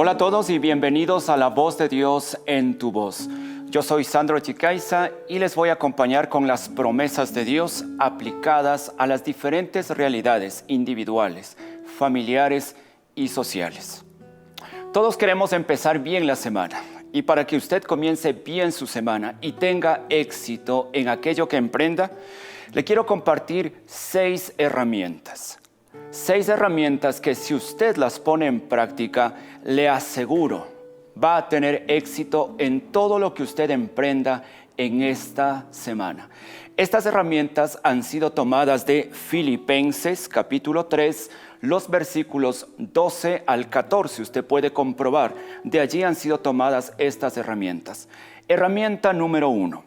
Hola a todos y bienvenidos a La Voz de Dios en tu voz. Yo soy Sandro Chicaiza y les voy a acompañar con las promesas de Dios aplicadas a las diferentes realidades individuales, familiares y sociales. Todos queremos empezar bien la semana y para que usted comience bien su semana y tenga éxito en aquello que emprenda, le quiero compartir 6 herramientas. 6 herramientas que si usted las pone en práctica, le aseguro, va a tener éxito en todo lo que usted emprenda en esta semana. Estas herramientas han sido tomadas de Filipenses capítulo 3, los versículos 12 al 14. Usted puede comprobar, de allí han sido tomadas estas herramientas. Herramienta número 1.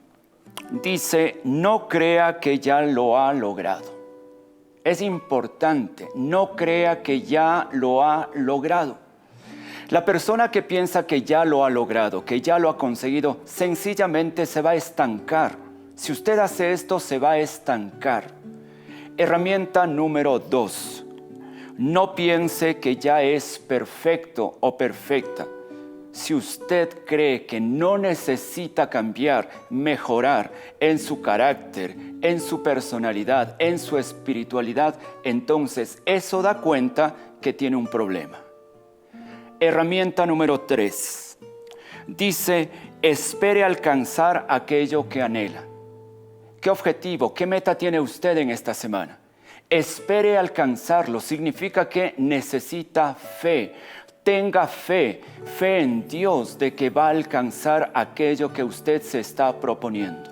Dice, no crea que ya lo ha logrado. Es importante, no crea que ya lo ha logrado. La persona que piensa que ya lo ha logrado, que ya lo ha conseguido, sencillamente se va a estancar. Si usted hace esto, se va a estancar. Herramienta número 2. No piense que ya es perfecto o perfecta. Si usted cree que no necesita cambiar, mejorar en su carácter, en su personalidad, en su espiritualidad, entonces eso da cuenta que tiene un problema. Herramienta número 3. Dice, espere alcanzar aquello que anhela. ¿Qué objetivo, qué meta tiene usted en esta semana? Espere alcanzarlo, significa que necesita fe. Tenga fe en Dios de que va a alcanzar aquello que usted se está proponiendo.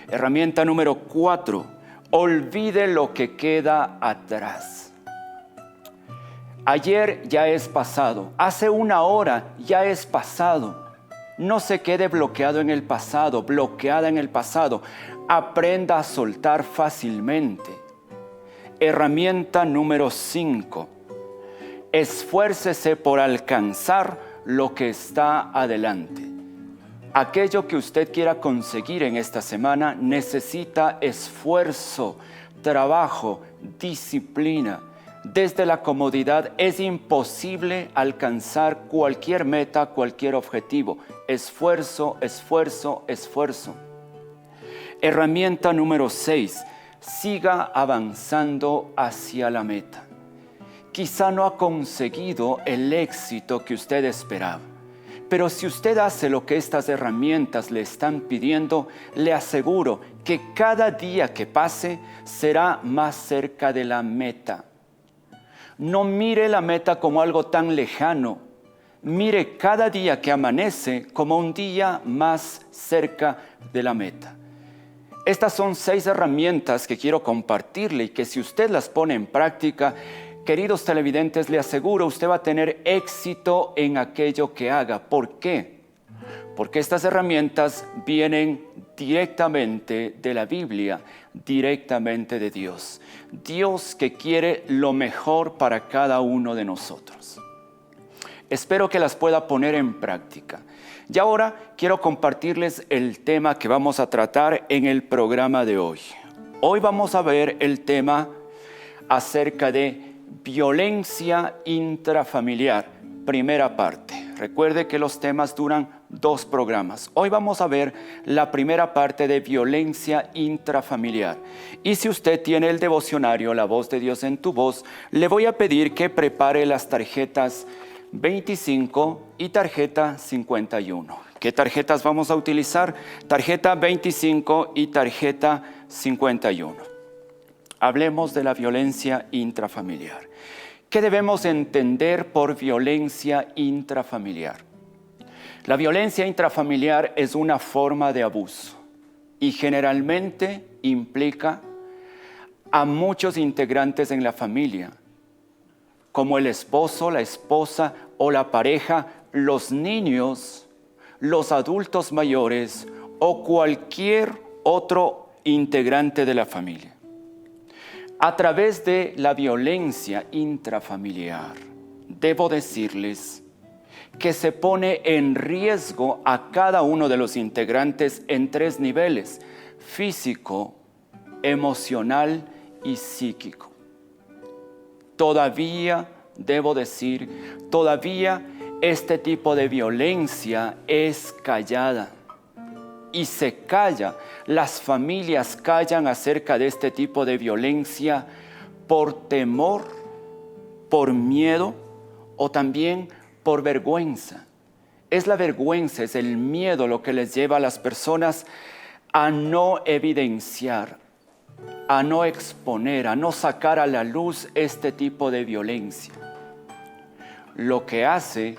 Herramienta número 4. Olvide lo que queda atrás. Ayer ya es pasado. Hace una hora ya es pasado. No se quede bloqueado en el pasado, bloqueada en el pasado. Aprenda a soltar fácilmente. Herramienta número 5. Esfuércese por alcanzar lo que está adelante. Aquello que usted quiera conseguir en esta semana necesita esfuerzo, trabajo, disciplina. Desde la comodidad es imposible alcanzar cualquier meta, cualquier objetivo. Esfuerzo, esfuerzo, esfuerzo. Herramienta número 6. Siga avanzando hacia la meta. Quizá no ha conseguido el éxito que usted esperaba, pero si usted hace lo que estas herramientas le están pidiendo, le aseguro que cada día que pase será más cerca de la meta. No mire la meta como algo tan lejano, mire cada día que amanece como un día más cerca de la meta. Estas son 6 herramientas que quiero compartirle y que si usted las pone en práctica, queridos televidentes, le aseguro, usted va a tener éxito en aquello que haga. ¿Por qué? Porque estas herramientas vienen directamente de la Biblia, directamente de Dios. Dios que quiere lo mejor para cada uno de nosotros. Espero que las pueda poner en práctica. Y ahora quiero compartirles el tema que vamos a tratar en el programa de hoy. Hoy vamos a ver el tema acerca de violencia intrafamiliar, primera parte. Recuerde que los temas duran 2 programas. Hoy vamos a ver la primera parte de violencia intrafamiliar. Y si usted tiene el devocionario La Voz de Dios en tu voz, le voy a pedir que prepare las tarjetas 25 y tarjeta 51. ¿Qué tarjetas vamos a utilizar? Tarjeta 25 y tarjeta 51. Hablemos de la violencia intrafamiliar. ¿Qué debemos entender por violencia intrafamiliar? La violencia intrafamiliar es una forma de abuso y generalmente implica a muchos integrantes en la familia, como el esposo, la esposa o la pareja, los niños, los adultos mayores o cualquier otro integrante de la familia. A través de la violencia intrafamiliar, debo decirles que se pone en riesgo a cada uno de los integrantes en 3 niveles: físico, emocional y psíquico. Todavía, debo decir, todavía este tipo de violencia es callada. Y se calla, las familias callan acerca de este tipo de violencia por temor, por miedo o también por vergüenza. Es la vergüenza, es el miedo lo que les lleva a las personas a no evidenciar, a no exponer, a no sacar a la luz este tipo de violencia. Lo que hace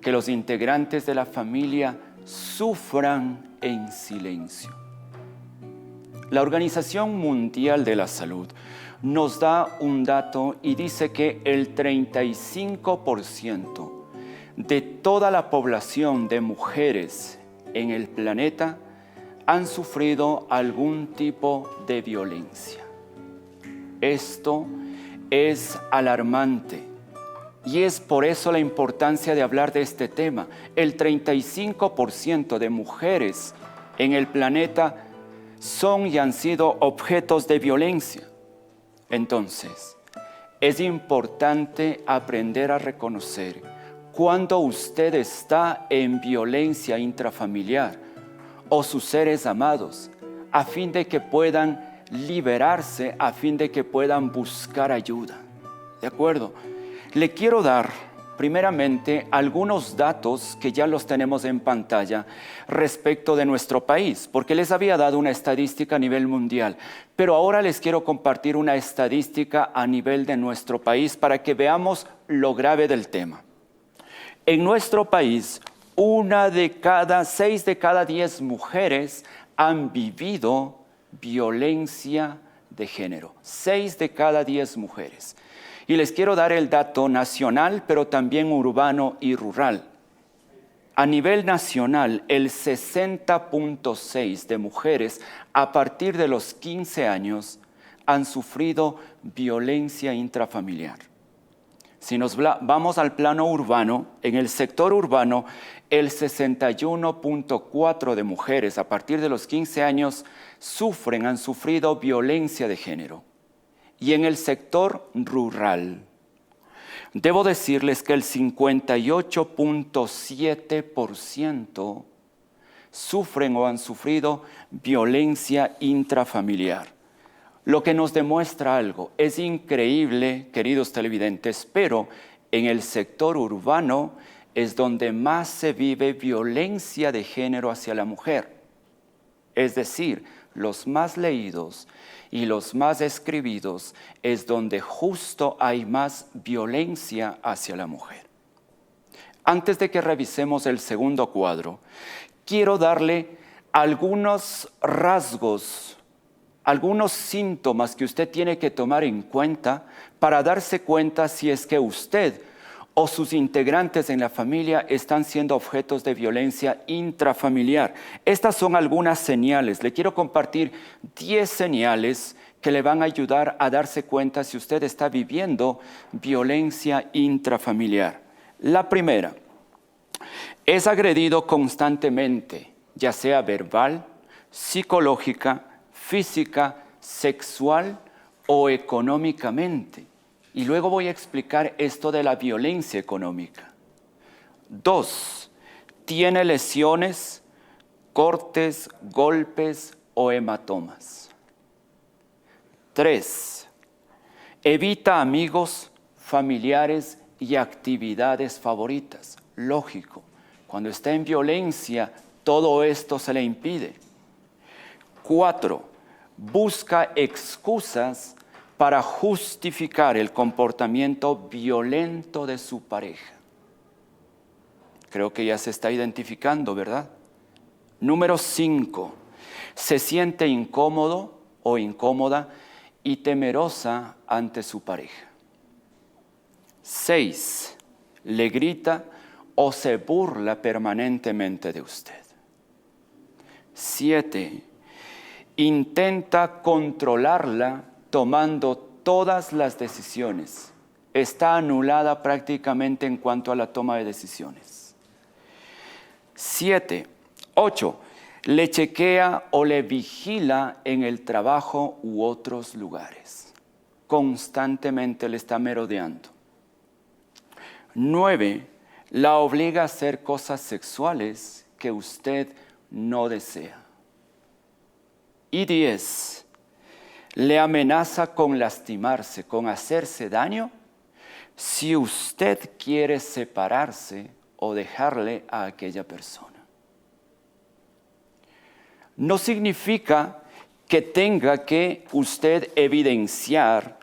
que los integrantes de la familia sufran en silencio. La Organización Mundial de la Salud nos da un dato y dice que el 35% de toda la población de mujeres en el planeta han sufrido algún tipo de violencia. Esto es alarmante y es por eso la importancia de hablar de este tema. El 35% de mujeres en el planeta son y han sido objetos de violencia. Entonces, es importante aprender a reconocer cuando usted está en violencia intrafamiliar o sus seres amados, a fin de que puedan liberarse, a fin de que puedan buscar ayuda. ¿De acuerdo? Le quiero dar primeramente algunos datos que ya los tenemos en pantalla respecto de nuestro país, porque les había dado una estadística a nivel mundial, pero ahora les quiero compartir una estadística a nivel de nuestro país para que veamos lo grave del tema. En nuestro país, 6 de cada 10 mujeres han vivido violencia de género. 6 de cada 10 mujeres. Y les quiero dar el dato nacional, pero también urbano y rural. A nivel nacional, el 60.6% de mujeres a partir de los 15 años han sufrido violencia intrafamiliar. Si nos vamos al plano urbano, en el sector urbano, el 61.4% de mujeres a partir de los 15 años han sufrido violencia de género. Y en el sector rural, debo decirles que el 58.7% sufren o han sufrido violencia intrafamiliar. Lo que nos demuestra algo, es increíble, queridos televidentes, pero en el sector urbano es donde más se vive violencia de género hacia la mujer. Es decir, los más leídos y los más escribidos es donde justo hay más violencia hacia la mujer. Antes de que revisemos el segundo cuadro, quiero darle algunos rasgos, algunos síntomas que usted tiene que tomar en cuenta para darse cuenta si es que usted o sus integrantes en la familia están siendo objetos de violencia intrafamiliar. Estas son algunas señales. Le quiero compartir 10 señales que le van a ayudar a darse cuenta si usted está viviendo violencia intrafamiliar. La primera, es agredido constantemente, ya sea verbal, psicológica, física, sexual o económicamente. Y luego voy a explicar esto de la violencia económica. 2, tiene lesiones, cortes, golpes o hematomas. 3, evita amigos, familiares y actividades favoritas. Lógico, cuando está en violencia, todo esto se le impide. 4, busca excusas para justificar el comportamiento violento de su pareja. Creo que ya se está identificando, ¿verdad? Número 5, se siente incómodo o incómoda y temerosa ante su pareja. 6, le grita o se burla permanentemente de usted. 7, intenta controlarla tomando todas las decisiones. Está anulada prácticamente en cuanto a la toma de decisiones. 8, le chequea o le vigila en el trabajo u otros lugares. Constantemente le está merodeando. 9, la obliga a hacer cosas sexuales que usted no desea. Y 10, le amenaza con lastimarse, con hacerse daño, si usted quiere separarse o dejarle a aquella persona. No significa que tenga que usted evidenciar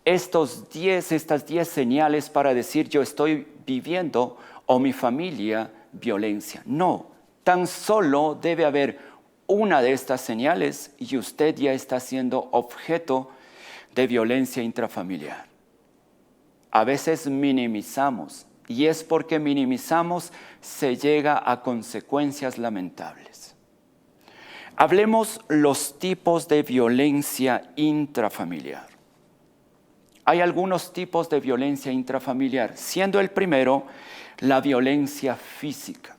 estas 10 señales para decir yo estoy viviendo o mi familia violencia. No, tan solo debe haber una de estas señales y usted ya está siendo objeto de violencia intrafamiliar. A veces minimizamos y es porque minimizamos se llega a consecuencias lamentables. Hablemos los tipos de violencia intrafamiliar. Hay algunos tipos de violencia intrafamiliar, siendo el primero la violencia física.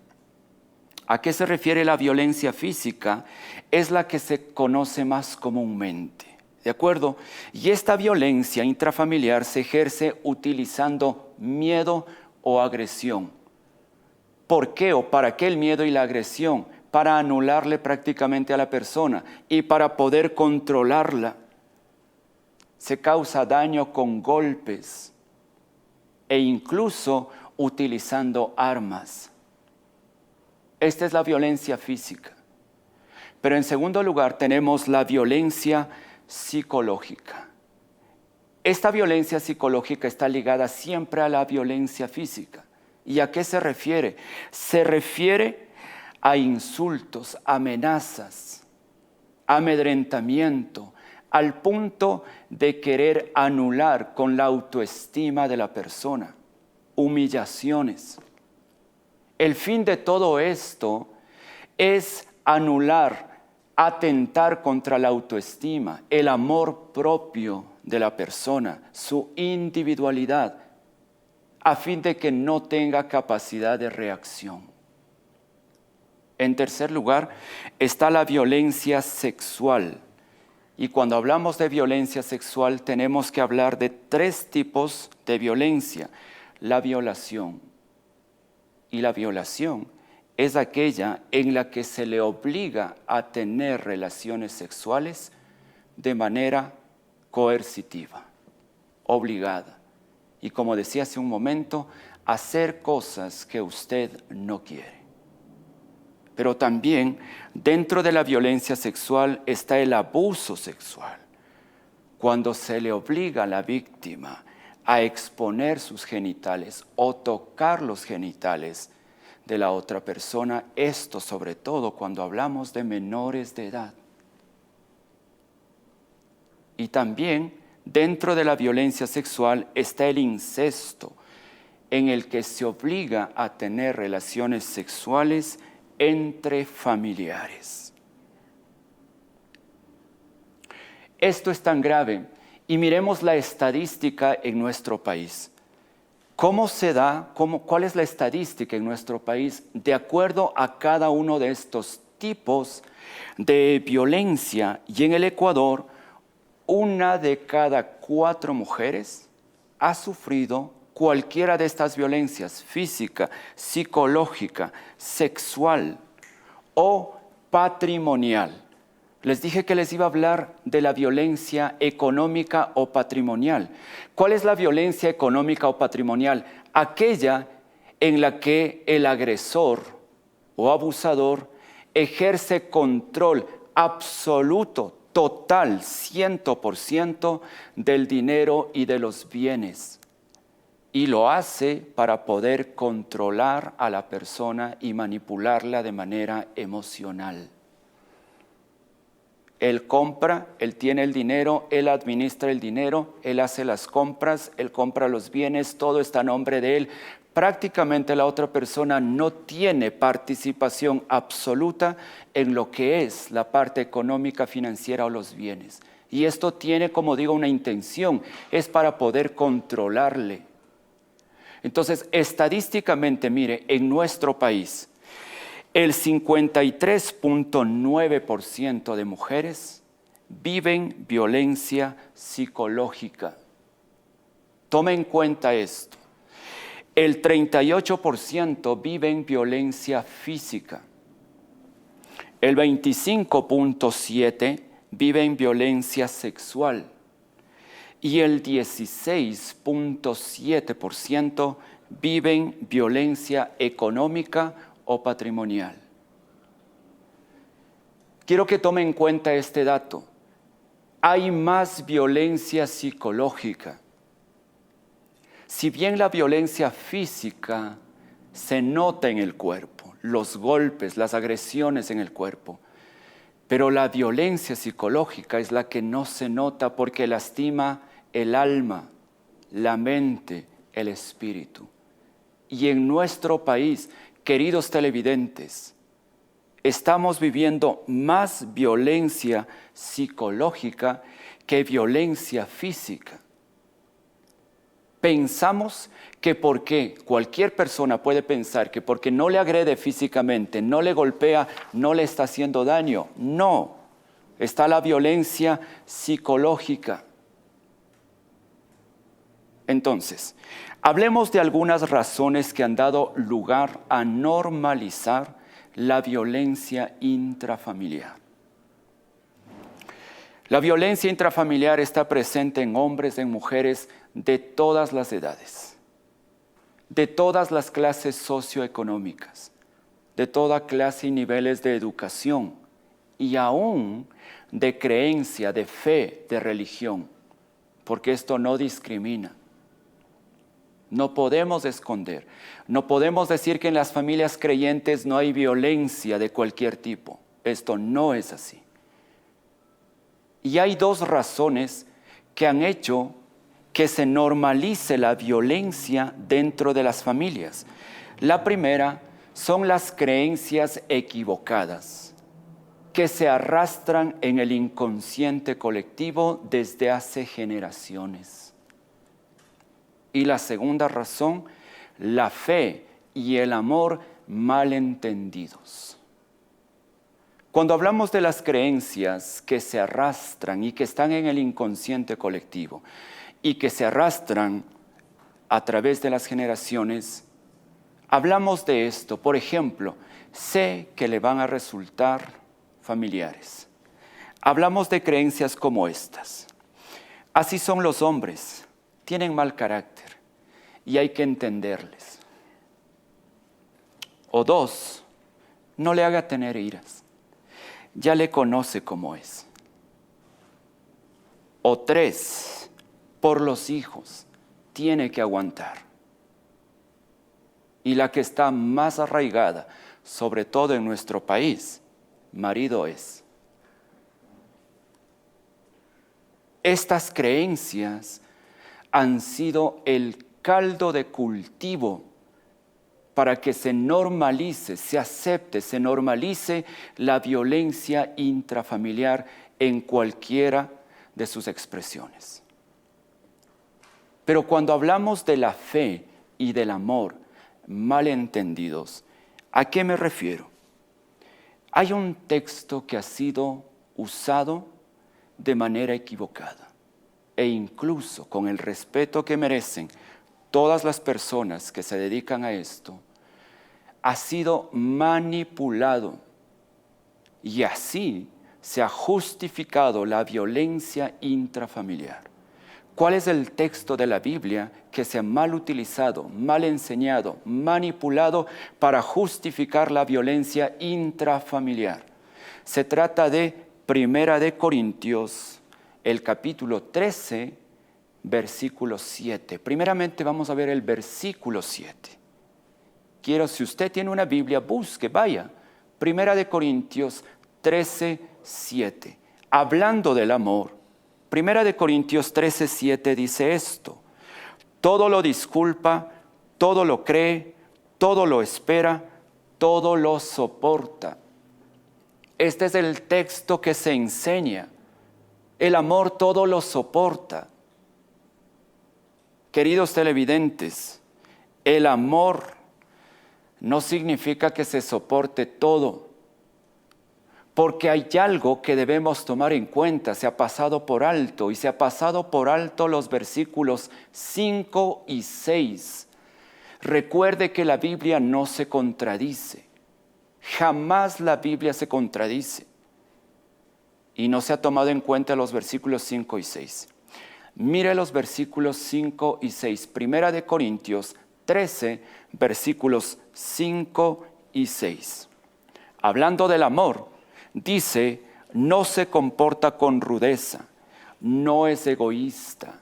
¿A qué se refiere la violencia física? Es la que se conoce más comúnmente, ¿de acuerdo? Y esta violencia intrafamiliar se ejerce utilizando miedo o agresión. ¿Por qué o para qué el miedo y la agresión? Para anularle prácticamente a la persona y para poder controlarla. Se causa daño con golpes e incluso utilizando armas. Esta es la violencia física. Pero en segundo lugar tenemos la violencia psicológica. Esta violencia psicológica está ligada siempre a la violencia física. ¿Y a qué se refiere? Se refiere a insultos, amenazas, amedrentamiento, al punto de querer anular con la autoestima de la persona, humillaciones. El fin de todo esto es anular, atentar contra la autoestima, el amor propio de la persona, su individualidad, a fin de que no tenga capacidad de reacción. En tercer lugar, está la violencia sexual. Y cuando hablamos de violencia sexual, tenemos que hablar de 3 tipos de violencia. La violación. Y la violación es aquella en la que se le obliga a tener relaciones sexuales de manera coercitiva, obligada. Y como decía hace un momento, hacer cosas que usted no quiere. Pero también dentro de la violencia sexual está el abuso sexual, cuando se le obliga a la víctima a exponer sus genitales o tocar los genitales de la otra persona, esto sobre todo cuando hablamos de menores de edad. Y también dentro de la violencia sexual está el incesto, en el que se obliga a tener relaciones sexuales entre familiares. Esto es tan grave y miremos la estadística en nuestro país. ¿Cómo se da? ¿Cuál es la estadística en nuestro país de acuerdo a cada uno de estos tipos de violencia? Y en el Ecuador, 1 de cada 4 mujeres ha sufrido cualquiera de estas violencias, física, psicológica, sexual o patrimonial. Les dije que les iba a hablar de la violencia económica o patrimonial. ¿Cuál es la violencia económica o patrimonial? Aquella en la que el agresor o abusador ejerce control absoluto, total, 100% del dinero y de los bienes. Y lo hace para poder controlar a la persona y manipularla de manera emocional. Él compra, él tiene el dinero, él administra el dinero, él hace las compras, él compra los bienes, todo está a nombre de él. Prácticamente la otra persona no tiene participación absoluta en lo que es la parte económica, financiera o los bienes. Y esto tiene, como digo, una intención, es para poder controlarle. Entonces, estadísticamente, mire, en nuestro país, el 53.9% de mujeres viven violencia psicológica. Tome en cuenta esto. El 38% vive en violencia física. El 25.7% vive en violencia sexual. Y el 16.7% vive en violencia económica o patrimonial. Quiero que tomen en cuenta este dato. Hay más violencia psicológica. Si bien la violencia física se nota en el cuerpo, los golpes, las agresiones en el cuerpo, pero la violencia psicológica es la que no se nota porque lastima el alma, la mente, el espíritu. Y en nuestro país, queridos televidentes, estamos viviendo más violencia psicológica que violencia física. Pensamos que porque cualquier persona puede pensar que porque no le agrede físicamente, no le golpea, no le está haciendo daño. No, está la violencia psicológica. Entonces, hablemos de algunas razones que han dado lugar a normalizar la violencia intrafamiliar. La violencia intrafamiliar está presente en hombres, en mujeres de todas las edades, de todas las clases socioeconómicas, de toda clase y niveles de educación y aún de creencia, de fe, de religión, porque esto no discrimina. No podemos esconder, no podemos decir que en las familias creyentes no hay violencia de cualquier tipo. Esto no es así. Y hay dos razones que han hecho que se normalice la violencia dentro de las familias. La primera son las creencias equivocadas que se arrastran en el inconsciente colectivo desde hace generaciones. Y la segunda razón, la fe y el amor malentendidos. Cuando hablamos de las creencias que se arrastran y que están en el inconsciente colectivo y que se arrastran a través de las generaciones, hablamos de esto. Por ejemplo, sé que le van a resultar familiares. Hablamos de creencias como estas. Así son los hombres, tienen mal carácter y hay que entenderles. O dos, no le haga tener iras. Ya le conoce cómo es. O tres, por los hijos, tiene que aguantar. Y la que está más arraigada, sobre todo en nuestro país, marido es. Estas creencias han sido el caldo de cultivo para que se normalice, se acepte, se normalice la violencia intrafamiliar en cualquiera de sus expresiones. Pero cuando hablamos de la fe y del amor malentendidos, ¿a qué me refiero? Hay un texto que ha sido usado de manera equivocada e incluso con el respeto que merecen todas las personas que se dedican a esto, ha sido manipulado y así se ha justificado la violencia intrafamiliar. ¿Cuál es el texto de la Biblia que se ha mal utilizado, mal enseñado, manipulado para justificar la violencia intrafamiliar? Se trata de 1 Corintios, el capítulo 13, versículo 7. Primeramente vamos a ver el versículo 7. Quiero, si usted tiene una Biblia, busque, vaya. 1 Corintios 13, 7. Hablando del amor, 1 Corintios 13, 7 dice esto: todo lo disculpa, todo lo cree, todo lo espera, todo lo soporta. Este es el texto que se enseña. El amor todo lo soporta. Queridos televidentes, el amor no significa que se soporte todo, porque hay algo que debemos tomar en cuenta. Se ha pasado por alto, y se ha pasado por alto los versículos 5 y 6, Recuerde que la Biblia no se contradice. Jamás la Biblia se contradice. Y no se ha tomado en cuenta los versículos 5 y 6. Mire los versículos 5 y 6. Primera de Corintios 13, versículos 5 y 6. Hablando del amor, dice, no se comporta con rudeza, no es egoísta,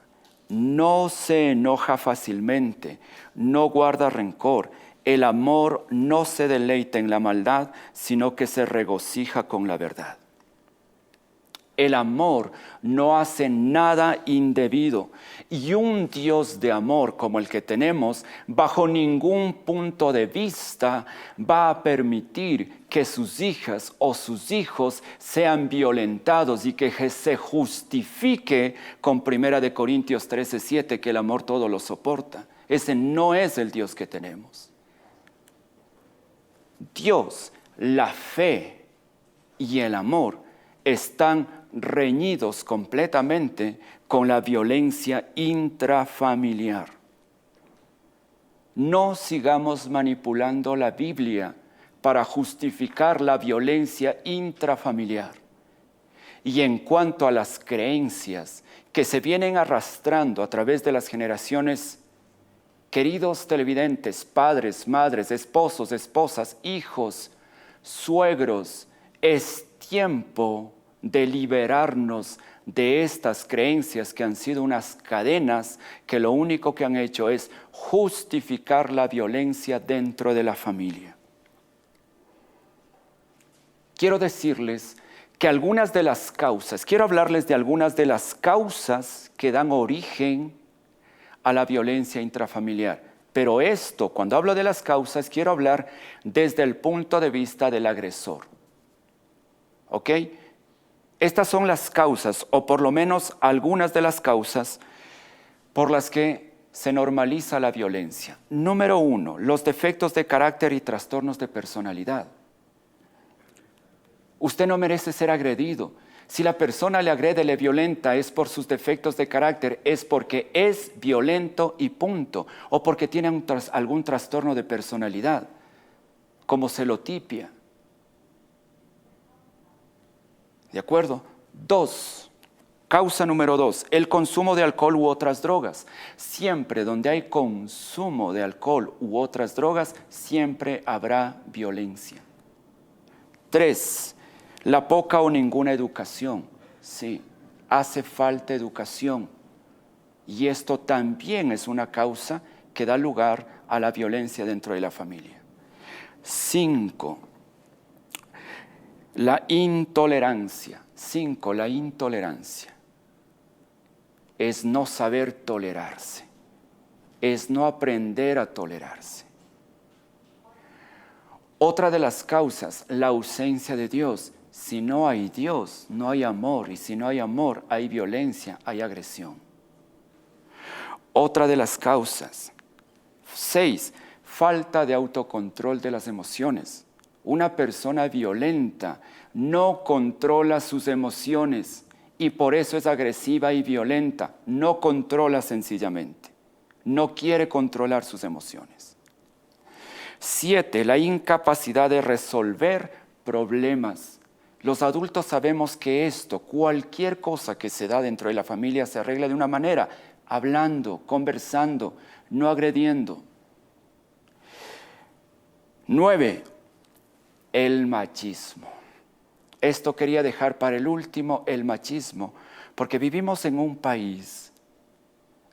no se enoja fácilmente, no guarda rencor. El amor no se deleita en la maldad, sino que se regocija con la verdad. El amor no hace nada indebido, y un Dios de amor como el que tenemos, bajo ningún punto de vista va a permitir que sus hijas o sus hijos sean violentados y que se justifique con 1 Corintios 13:7 que el amor todo lo soporta. Ese no es el Dios que tenemos. Dios, la fe y el amor están reñidos completamente con la violencia intrafamiliar. No sigamos manipulando la Biblia para justificar la violencia intrafamiliar. Y en cuanto a las creencias que se vienen arrastrando a través de las generaciones, queridos televidentes, padres, madres, esposos, esposas, hijos, suegros, es tiempo de liberarnos de estas creencias que han sido unas cadenas que lo único que han hecho es justificar la violencia dentro de la familia. Quiero decirles que algunas de las causas, quiero hablarles de algunas de las causas que dan origen a la violencia intrafamiliar. Pero esto, cuando hablo de las causas, quiero hablar desde el punto de vista del agresor. ¿Ok? Estas son las causas, o por lo menos algunas de las causas por las que se normaliza la violencia. Número 1, los defectos de carácter y trastornos de personalidad. Usted no merece ser agredido. Si la persona le agrede, le violenta, es por sus defectos de carácter, es porque es violento y punto, o porque tiene algún trastorno de personalidad, como celotipia. ¿De acuerdo? 2. Causa número 2, el consumo de alcohol u otras drogas. Siempre donde hay consumo de alcohol u otras drogas, siempre habrá violencia. 3. La poca o ninguna educación. Sí, hace falta educación. Y esto también es una causa que da lugar a la violencia dentro de la familia. 5. La intolerancia. 5. La intolerancia. Es no saber tolerarse. Es no aprender a tolerarse. Otra de las causas, la ausencia de Dios. Si no hay Dios, no hay amor. Y si no hay amor, hay violencia, hay agresión. Otra de las causas. 6. Falta de autocontrol de las emociones. Una persona violenta no controla sus emociones y por eso es agresiva y violenta. No controla sencillamente. No quiere controlar sus emociones. 7. La incapacidad de resolver problemas. Los adultos sabemos que cualquier cosa que se da dentro de la familia se arregla de una manera, hablando, conversando, no agrediendo. 9. El machismo. Esto quería dejar para el último, el machismo, porque vivimos en un país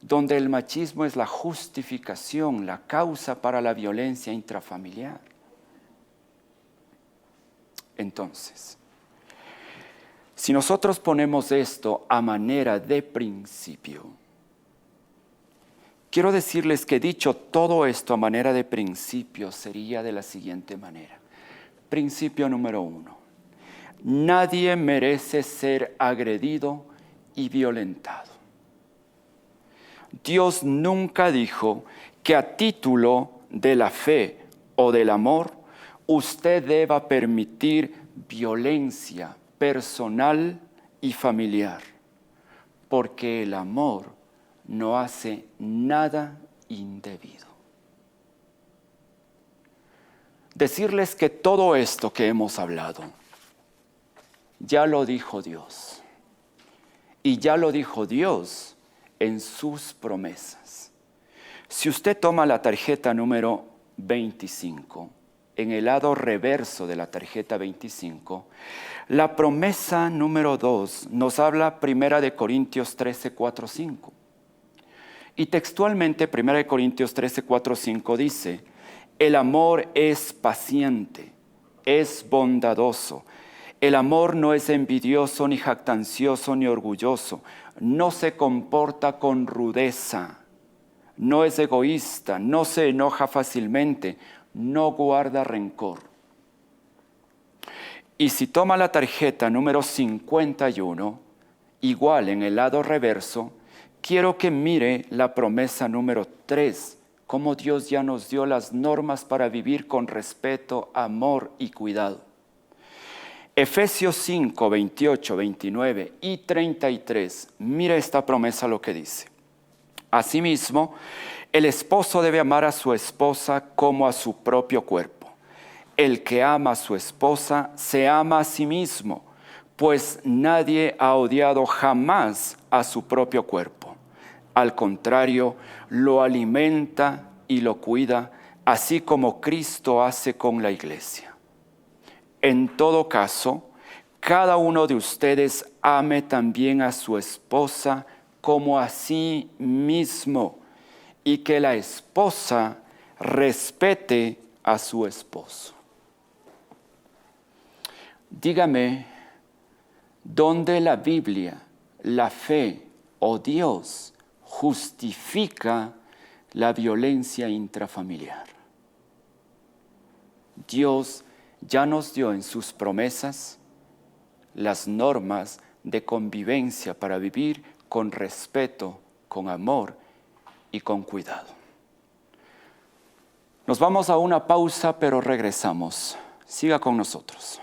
donde el machismo es la justificación, la causa para la violencia intrafamiliar. Entonces, si nosotros ponemos esto a manera de principio, quiero decirles que dicho todo esto a manera de principio sería de la siguiente manera. Principio número 1. Nadie merece ser agredido y violentado. Dios nunca dijo que a título de la fe o del amor usted deba permitir violencia personal y familiar, porque el amor no hace nada indebido. decirles que todo esto que hemos hablado, ya lo dijo Dios. Y ya lo dijo Dios en sus promesas. Si usted toma la tarjeta número 25, en el lado reverso de la tarjeta 25, la promesa número 2 nos habla 1 Corintios 13, 4, 5. Y textualmente 1 Corintios 13, 4, 5 dice: el amor es paciente, es bondadoso. El amor no es envidioso, ni jactancioso, ni orgulloso. No se comporta con rudeza. No es egoísta, no se enoja fácilmente, no guarda rencor. Y si toma la tarjeta número 51, igual en el lado reverso, quiero que mire la promesa número 3, cómo Dios ya nos dio las normas para vivir con respeto, amor y cuidado. Efesios 5, 28, 29 y 33, mire esta promesa lo que dice. Asimismo, el esposo debe amar a su esposa como a su propio cuerpo. El que ama a su esposa se ama a sí mismo, pues nadie ha odiado jamás a su propio cuerpo. Al contrario, lo alimenta y lo cuida, así como Cristo hace con la iglesia. En todo caso, cada uno de ustedes ame también a su esposa como a sí mismo, y que la esposa respete a su esposo. Dígame, ¿dónde la Biblia, la fe o Dios justifica la violencia intrafamiliar? Dios ya nos dio en sus promesas las normas de convivencia para vivir con respeto, con amor y con cuidado. Nos vamos a una pausa, pero regresamos. Siga con nosotros.